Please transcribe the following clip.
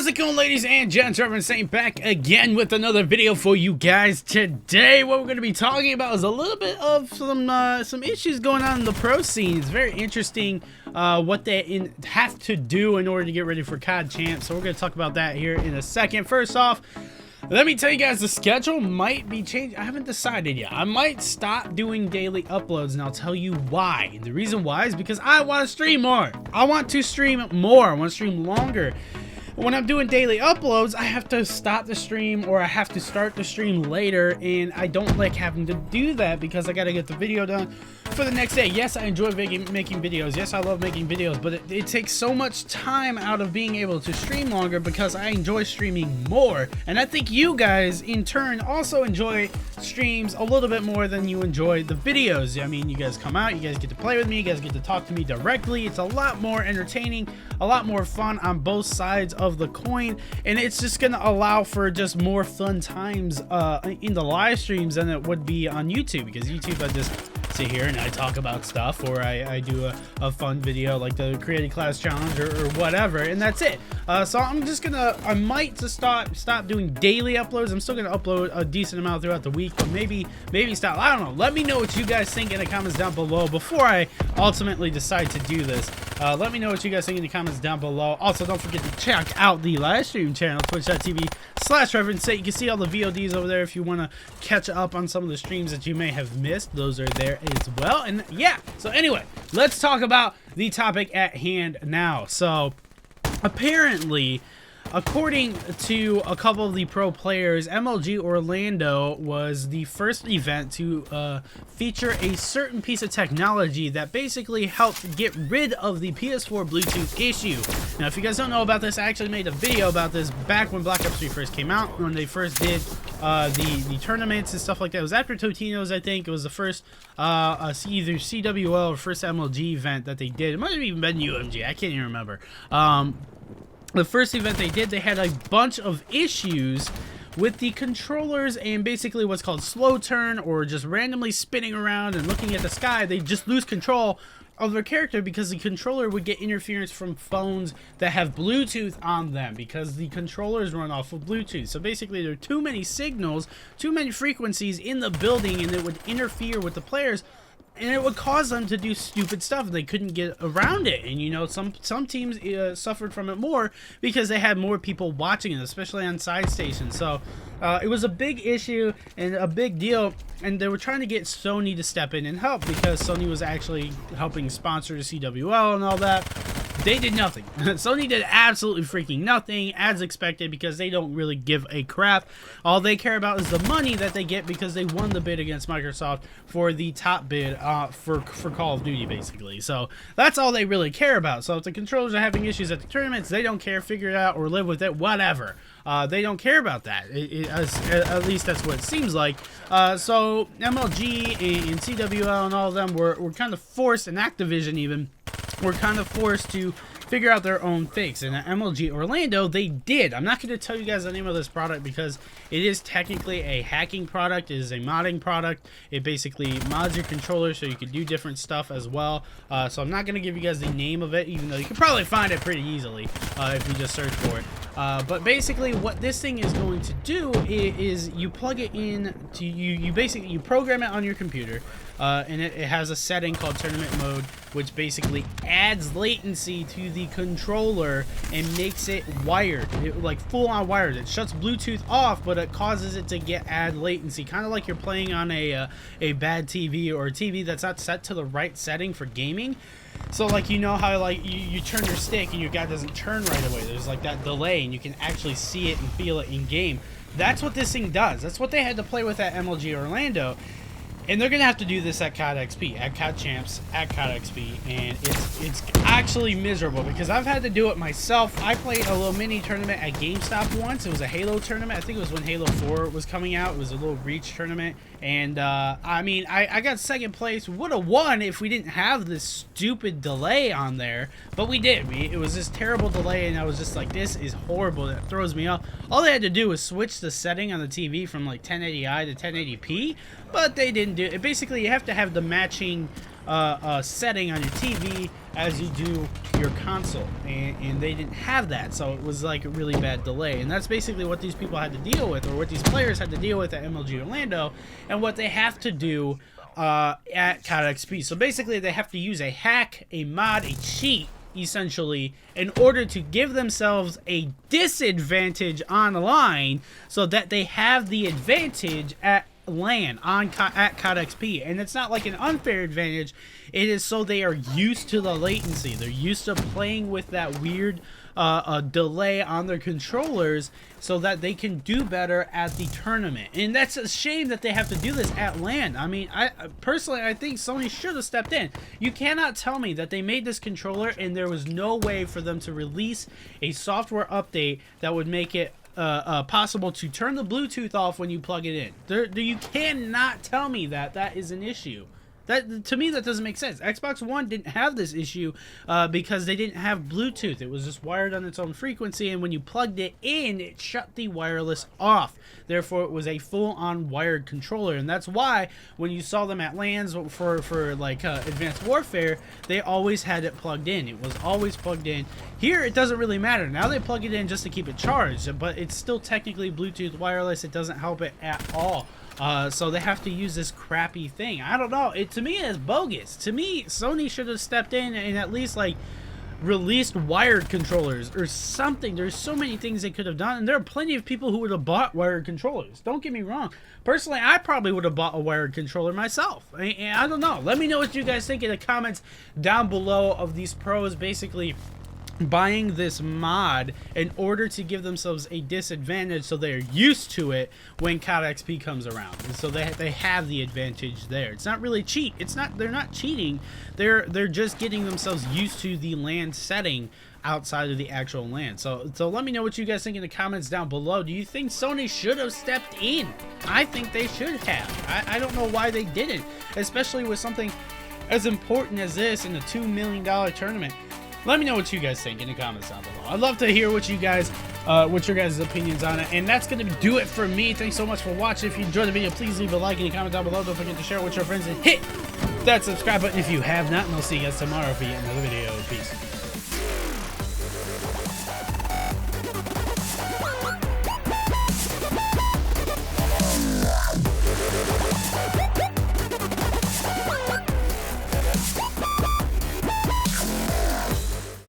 How's it going, ladies and gents? Reverend Saint back again with another video for you guys. Today, what we're going to be talking about is a little bit of some issues going on in the pro scene. It's very interesting what they have to do in order to get ready for CoD Champs. So we're going to talk about that here in a second. First off, let me tell you guys, the schedule might be changed. I haven't decided yet. I might stop doing daily uploads, and I'll tell you why. The reason why is because I want to stream more. I want to stream more. I want to stream longer. When I'm doing daily uploads, I have to stop the stream or I have to start the stream later, and I don't like having to do that because I got to get the video done for the next day. Yes, I enjoy making videos. Yes, I love making videos, but it takes so much time out of being able to stream longer because I enjoy streaming more. And I think you guys, in turn, also enjoy streams a little bit more than you enjoy the videos. I mean, you guys come out, you guys get to play with me, you guys get to talk to me directly. It's a lot more entertaining, a lot more fun on both sides of the coin, and it's just gonna allow for just more fun times in the live streams than it would be on YouTube, because YouTube I just sit here and I talk about stuff, or I do a fun video like the creating class challenge or whatever, and that's it. So I'm just gonna, I might just stop doing daily uploads. I'm still gonna upload a decent amount throughout the week, but maybe stop. I don't know. Let me know what you guys think in the comments down below before I ultimately decide to do this. Let me know what you guys think in the comments down below. Also, don't forget to check out the live stream channel, twitch.tv/Reverend Saint. You can see all the VODs over there if you want to catch up on some of the streams that you may have missed. Those are there as well. And yeah, so anyway, let's talk about the topic at hand now. So apparently, according to a couple of the pro players, MLG Orlando was the first event to feature a certain piece of technology that basically helped get rid of the PS4 Bluetooth issue. Now, if you guys don't know about this, I actually made a video about this back when Black Ops 3 first came out, when they first did the tournaments and stuff like that. It was after Totino's, I think. It was the first either CWL or first MLG event that they did. It might have even been UMG. I can't even remember. The first event they did, they had a bunch of issues with the controllers and basically what's called slow turn, or just randomly spinning around and looking at the sky. They just lose control of their character because the controller would get interference from phones that have Bluetooth on them, because the controllers run off of Bluetooth. So basically there are too many signals, too many frequencies in the building, and it would interfere with the players. And it would cause them to do stupid stuff. They couldn't get around it. And, you know, some teams suffered from it more because they had more people watching it, especially on side stations. So it was a big issue and a big deal. And they were trying to get Sony to step in and help, because Sony was actually helping sponsor the CWL and all that. They did nothing. Sony did absolutely freaking nothing, as expected, because they don't really give a crap. All they care about is the money that they get because they won the bid against Microsoft for the top bid for Call of Duty, basically. So that's all they really care about. So if the controllers are having issues at the tournaments, they don't care. Figure it out or live with it, whatever. They don't care about that. At least that's what it seems like. So MLG and CWL and all of them were kind of forced, and Activision even, were kind of forced to figure out their own fix. And at MLG Orlando, they did. I'm not going to tell you guys the name of this product because it is technically a hacking product. It is a modding product. It basically mods your controller so you can do different stuff as well. So I'm not going to give you guys the name of it, even though you can probably find it pretty easily if you just search for it. But basically what this thing is going to do is you plug it in to you program it on your computer, and it has a setting called tournament mode, which basically adds latency to the controller and makes it wired, like full on wired. It shuts Bluetooth off, but it causes it to add latency, kind of like you're playing on a bad TV, or a TV that's not set to the right setting for gaming. So like, you know how like you turn your stick and your guy doesn't turn right away, there's like that delay, and you can actually see it and feel it in game. That's what this thing does. That's what they had to play with at MLG Orlando. And they're going to have to do this at CoD XP, at CoD Champs, at CoD XP, and it's actually miserable because I've had to do it myself. I played a little mini tournament at GameStop once. It was a Halo tournament. I think it was when Halo 4 was coming out. It was a little Reach tournament, and I mean, I got second place. Would have won if we didn't have this stupid delay on there, but we did. It was this terrible delay, and I was just like, this is horrible. That throws me off. All they had to do was switch the setting on the TV from like 1080i to 1080p, but they didn't do it. Basically, you have to have the matching setting on your TV as you do your console, and they didn't have that, so it was like a really bad delay. And that's basically what these people had to deal with, or what these players had to deal with at MLG Orlando, and what they have to do at CoD XP. So basically, they have to use a hack, a mod, a cheat, essentially, in order to give themselves a disadvantage online so that they have the advantage at LAN at CoD XP. And it's not like an unfair advantage, it is so they are used to the latency. They're used to playing with that weird delay on their controllers so that they can do better at the tournament. And that's a shame that they have to do this at LAN. I mean, I personally, I think Sony should have stepped in. You cannot tell me that they made this controller and there was no way for them to release a software update that would make it possible to turn the Bluetooth off when you plug it in. You cannot tell me that that is an issue. That, to me, that doesn't make sense. Xbox One didn't have this issue because they didn't have Bluetooth. It was just wired on its own frequency, and when you plugged it in, it shut the wireless off. Therefore, it was a full-on wired controller, and that's why when you saw them at LANs for like Advanced Warfare, they always had it plugged in. It was always plugged in. Here, it doesn't really matter. Now they plug it in just to keep it charged, but it's still technically Bluetooth wireless. It doesn't help it at all. So they have to use this crappy thing. I don't know. To me, it's bogus. To me, Sony should have stepped in and at least like released wired controllers or something. There's so many things they could have done, and there are plenty of people who would have bought wired controllers. Don't get me wrong. Personally, I probably would have bought a wired controller myself. I don't know. Let me know what you guys think in the comments down below of these pros basically buying this mod in order to give themselves a disadvantage so they're used to it when CoD XP comes around, and so they have the advantage there. It's not really cheat. They're not cheating. They're just getting themselves used to the LAN setting outside of the actual LAN. So let me know what you guys think in the comments down below. Do you think Sony should have stepped in? I think they should have. I don't know why they didn't, especially with something as important as this in a $2 million tournament. Let me know what you guys think in the comments down below. I'd love to hear what your guys' opinions on it. And that's going to do it for me. Thanks so much for watching. If you enjoyed the video, please leave a like in the comment down below. Don't forget to share it with your friends and hit that subscribe button if you have not. And I'll see you guys tomorrow for yet another video. Peace.